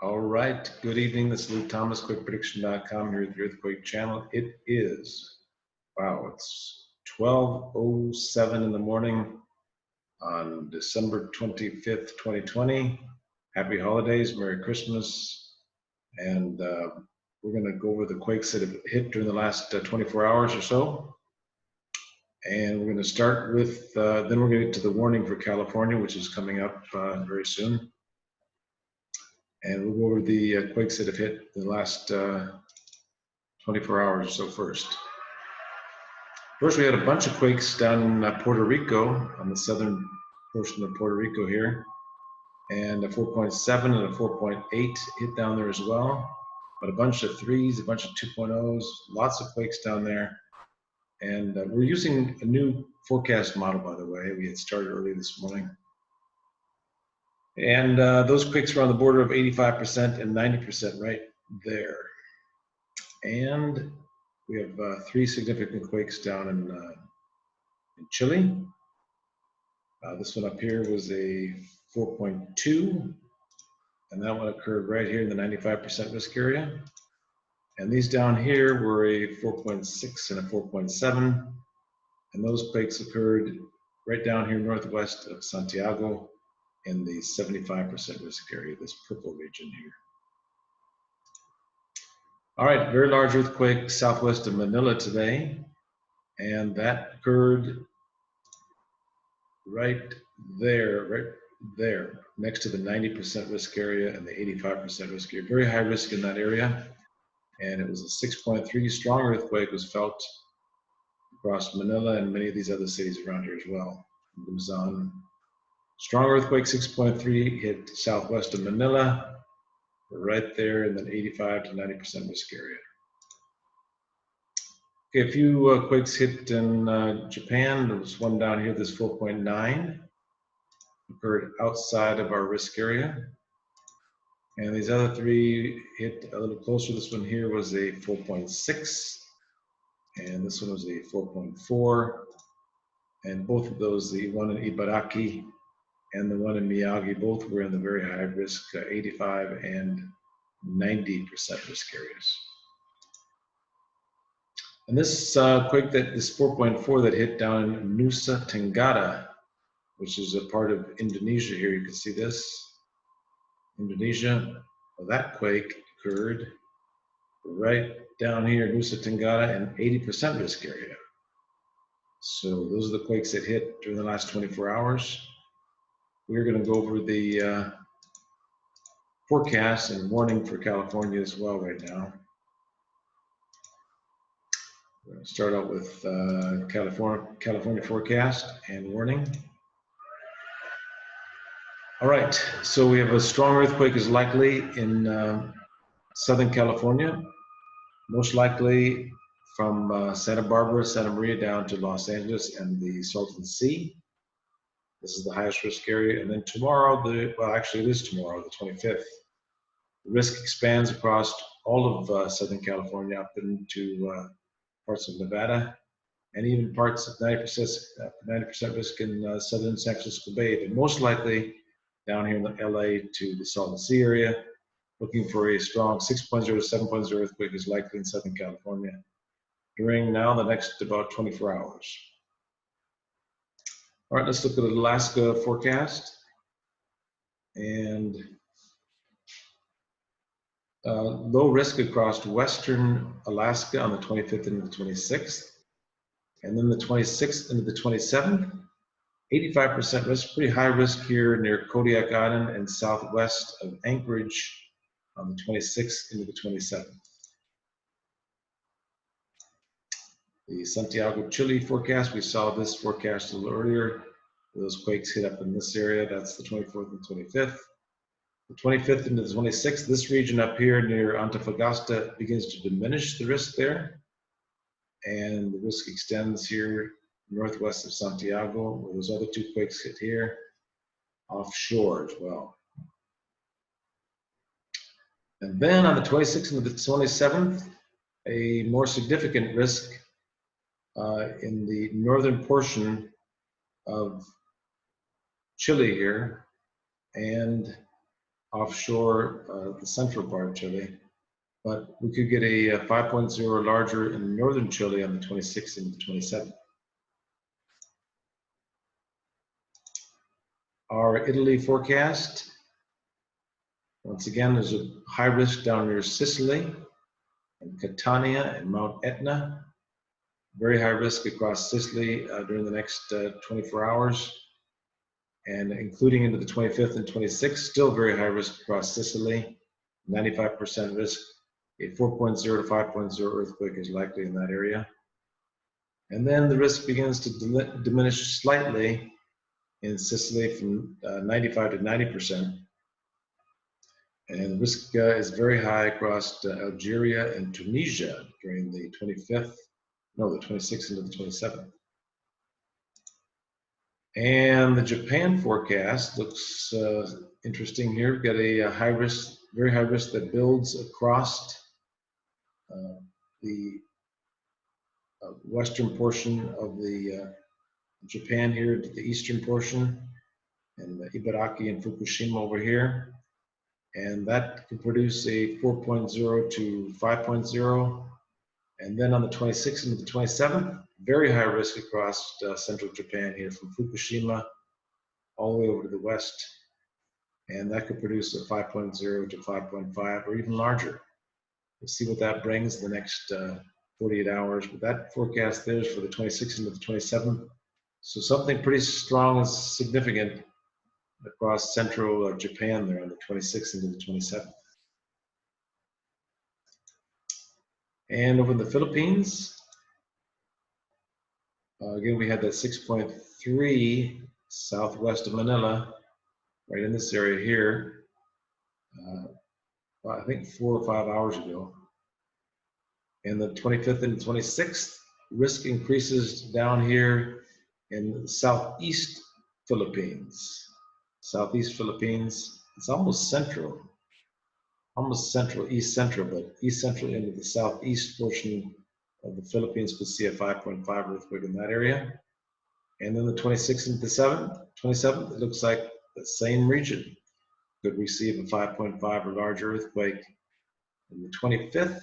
All right, good evening. This is Lou Thomas, QuickPrediction.com here at the Earthquake Channel. It is, wow, it's 12:07 in the morning on December 25th, 2020. Happy holidays, Merry Christmas. And we're going to go over the quakes that have hit during the last 24 hours or so. And we're going to start with, then we're going to get to the warning for California, which is coming up very soon. And we'll go over the quakes that have hit the last 24 hours or so first. First, we had a bunch of quakes down in Puerto Rico, on the southern portion of Puerto Rico here. And a 4.7 and a 4.8 hit down there as well. But a bunch of 3s, a bunch of 2.0s, lots of quakes down there. And we're using a new forecast model, by the way. We had started early this morning. And those quakes were on the border of 85% and 90% right there. And we have 3 significant quakes down in Chile. This one up here was a 4.2, and that one occurred right here in the 95% risk area. And these down here were a 4.6 and a 4.7, and those quakes occurred right down here northwest of Santiago in the 75% risk area, this purple region here. All right, very large earthquake southwest of Manila today, and that occurred right there, next to the 90% risk area and the 85% risk area. Very high risk in that area, and it was a 6.3 strong earthquake was felt across Manila and many of these other cities around here as well. Luzon. Strong earthquake 6.3 hit southwest of Manila, right there in the 85 to 90% risk area. Okay, a few quakes hit in Japan. There was one down here, this 4.9, occurred outside of our risk area. And these other 3 hit a little closer. This one here was a 4.6, and this one was a 4.4. And both of those, the one in Ibaraki and the one in Miyagi, both were in the very high risk, 85 and 90% risk areas. And this quake, this 4.4 that hit down in Nusa Tenggara, which is a part of Indonesia here, you can see this, Indonesia. Well, that quake occurred right down here, Nusa Tenggara, in 80% risk area. So those are the quakes that hit during the last 24 hours. We're going to go over the forecast and warning for California as well right now. We're going to start out with California forecast and warning. All right, so we have a strong earthquake is likely in Southern California, most likely from Santa Barbara, Santa Maria down to Los Angeles and the Salton Sea. This is the highest risk area. And then tomorrow, well, actually it is tomorrow, the 25th, the risk expands across all of Southern California up into parts of Nevada, and even parts of 90% risk in southern San Francisco Bay, but most likely down here in the LA to the Salton Sea area. Looking for a strong 6.0 to 7.0 earthquake is likely in Southern California during now the next about 24 hours. All right, let's look at the Alaska forecast. And low risk across western Alaska on the 25th and the 26th. And then the 26th into the 27th, 85% risk, pretty high risk here near Kodiak Island and southwest of Anchorage on the 26th into the 27th. The Santiago, Chile forecast, we saw this forecast a little earlier. Those quakes hit up in this area. That's the 24th and 25th. The 25th into the 26th, this region up here near Antofagasta begins to diminish the risk there. And the risk extends here northwest of Santiago, where those other 2 quakes hit here, offshore as well. And then on the 26th and the 27th, a more significant risk in the northern portion of Chile here, and offshore the central part of Chile. But we could get a 5.0 larger in northern Chile on the 26th and the 27th. Our Italy forecast, once again, there's a high risk down near Sicily and Catania and Mount Etna. Very high risk across Sicily during the next 24 hours, and including into the 25th and 26th, still very high risk across Sicily, 95% risk. A 4.0 to 5.0 earthquake is likely in that area. And then the risk begins to diminish slightly in Sicily from 95 to 90%. And the risk is very high across Algeria and Tunisia during the 25th, no, the 26th into the 27th. And the Japan forecast looks interesting here. We've got a high risk, very high risk that builds across the western portion of the Japan here to the eastern portion, and the Ibaraki and Fukushima over here. And that could produce a 4.0 to 5.0. And then on the 26th and the 27th, very high risk across central Japan here from Fukushima all the way over to the west. And that could produce a 5.0 to 5.5 or even larger. We'll see what that brings the next 48 hours. But that forecast there is for the 26th and the 27th. So something pretty strong and significant across central Japan there on the 26th into the 27th. And over in the Philippines, again, we had that 6.3 southwest of Manila, right in this area here, I think 4 or 5 hours ago. And the 25th and 26th, risk increases down here in the southeast Philippines. Southeast Philippines, it's almost central, east central, but east central into the southeast portion of the Philippines could see a 5.5 earthquake in that area. And then the 26th and the 27th, it looks like the same region could receive a 5.5 or larger earthquake in the 25th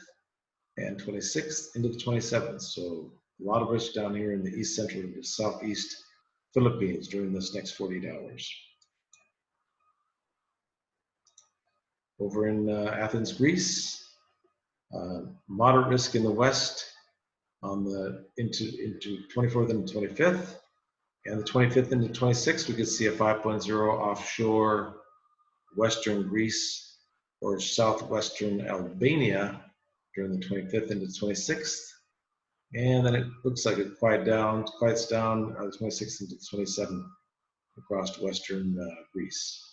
and 26th into the 27th. So a lot of risk down here in the east central and the southeast Philippines during this next 48 hours. Over in Athens, Greece, moderate risk in the west on the into 24th and 25th, and the 25th and the 26th, we could see a 5.0 offshore western Greece or southwestern Albania during the 25th and the 26th, and then it looks like it quiets down the 26th into the 27th across western Greece.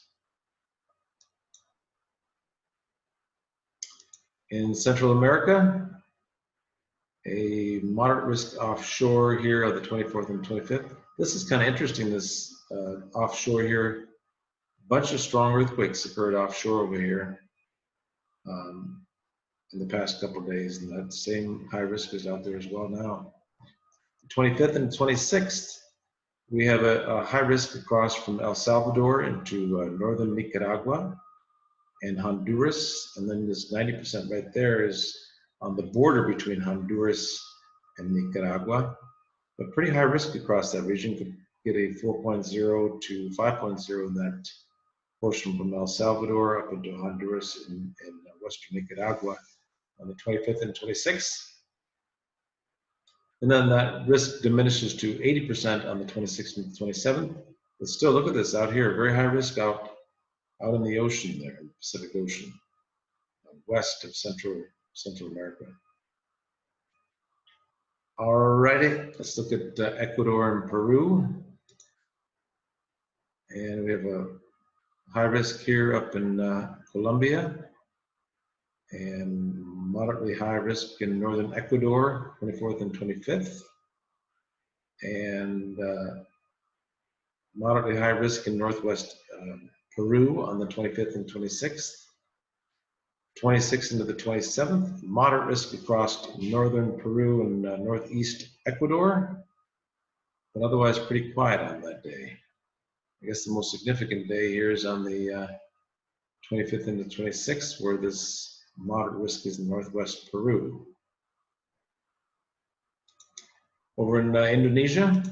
In Central America, a moderate risk offshore here of the 24th and 25th. This is kind of interesting, this offshore here. A bunch of strong earthquakes occurred offshore over here in the past couple of days, and that same high risk is out there as well now. The 25th and 26th, we have a high risk across from El Salvador into northern Nicaragua and Honduras, and then this 90% right there is on the border between Honduras and Nicaragua, but pretty high risk across that region. Could get a 4.0 to 5.0 in that portion from El Salvador up into Honduras and western Nicaragua on the 25th and 26th. And then that risk diminishes to 80% on the 26th and 27th. But still, look at this out here, very high risk out in the ocean there, in the Pacific Ocean, west of Central America. Alrighty, let's look at Ecuador and Peru. And we have a high risk here up in Colombia, and moderately high risk in northern Ecuador, 24th and 25th, and moderately high risk in northwest Peru on the 25th and 26th. 26th into the 27th, moderate risk across northern Peru and northeast Ecuador, but otherwise pretty quiet on that day. I guess the most significant day here is on the 25th into 26th, where this moderate risk is in northwest Peru. Over in Indonesia,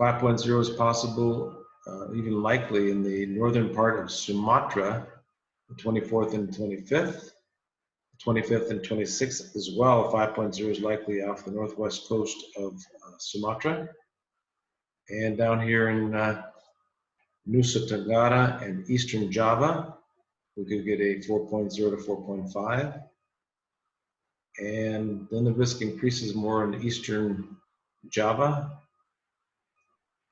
5.0 is possible, even likely in the northern part of Sumatra, the 24th and 25th. 25th and 26th as well. 5.0 is likely off the northwest coast of Sumatra. And down here in Nusa Tenggara and Eastern Java, we could get a 4.0 to 4.5. And then the risk increases more in Eastern Java.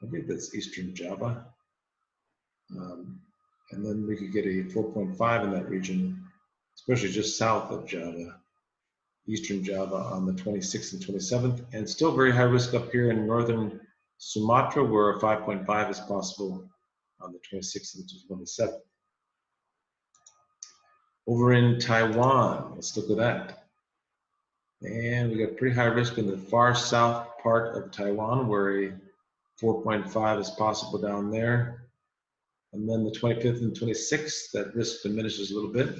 I think that's Eastern Java. And then we could get a 4.5 in that region, especially just south of Java, Eastern Java on the 26th and 27th. And still very high risk up here in northern Sumatra, where a 5.5 is possible on the 26th and 27th. Over in Taiwan, let's look at that. And we got pretty high risk in the far south part of Taiwan, where a 4.5 is possible down there. And then the 25th and 26th, that risk diminishes a little bit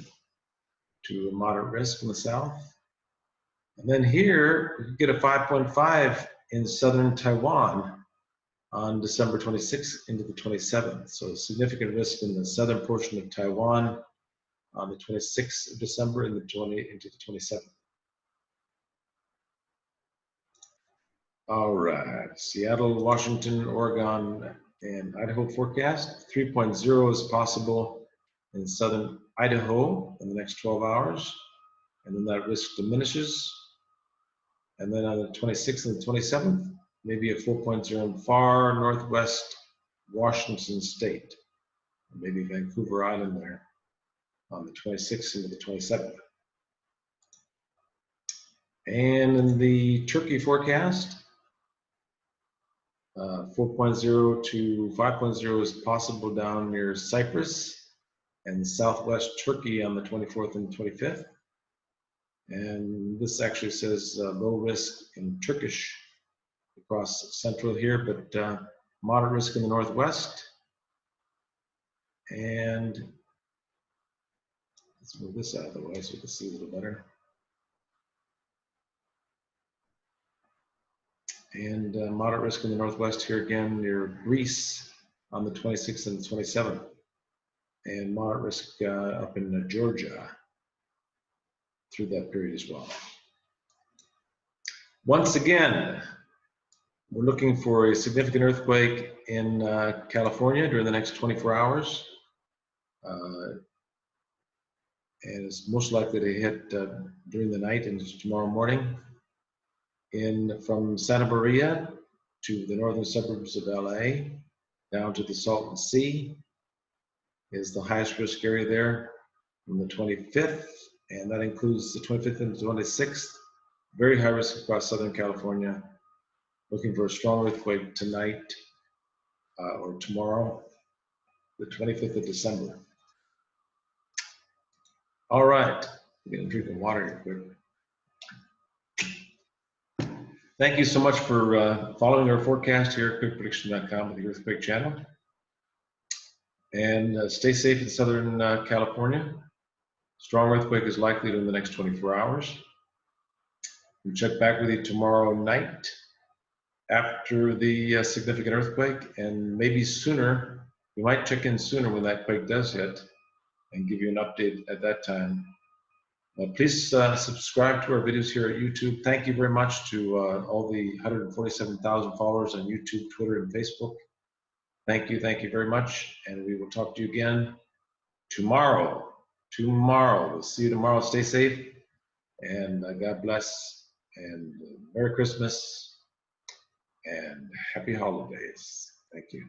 to a moderate risk in the south. And then here, we could get a 5.5 in southern Taiwan on December 26th into the 27th. So significant risk in the southern portion of Taiwan on the 26th of December and into the 27th. All right, Seattle, Washington, Oregon, and Idaho forecast. 3.0 is possible in southern Idaho in the next 12 hours, and then that risk diminishes. And then on the 26th and the 27th, maybe a 4.0 in far northwest Washington state, maybe Vancouver Island there on the 26th into the 27th. And in the Turkey forecast, 4.0 to 5.0 is possible down near Cyprus and southwest Turkey on the 24th and 25th. And this actually says low risk in Turkish across central here, but moderate risk in the northwest. And let's move this out of the way so we can see a little better. And moderate risk in the northwest here again near Greece on the 26th and 27th. And moderate risk up in Georgia through that period as well. Once again, we're looking for a significant earthquake in California during the next 24 hours. And it's most likely to hit during the night and tomorrow morning. From Santa Maria to the northern suburbs of LA, down to the Salton Sea is the highest risk area there on the 25th, and that includes the 25th and 26th. Very high risk across Southern California. Looking for a strong earthquake tonight or tomorrow, the 25th of December. All right, I'm gonna drink some water here quick. Thank you so much for following our forecast here at QuickPrediction.com with the Earthquake Channel. And stay safe in Southern California. Strong earthquake is likely in the next 24 hours. We'll check back with you tomorrow night after the significant earthquake, and maybe sooner. We might check in sooner when that quake does hit and give you an update at that time. Please subscribe to our videos here at YouTube. Thank you very much to all the 147,000 followers on YouTube, Twitter, and Facebook. Thank you very much, and we will talk to you again tomorrow. We'll see you tomorrow. Stay safe, and God bless, and Merry Christmas, and Happy Holidays. Thank you.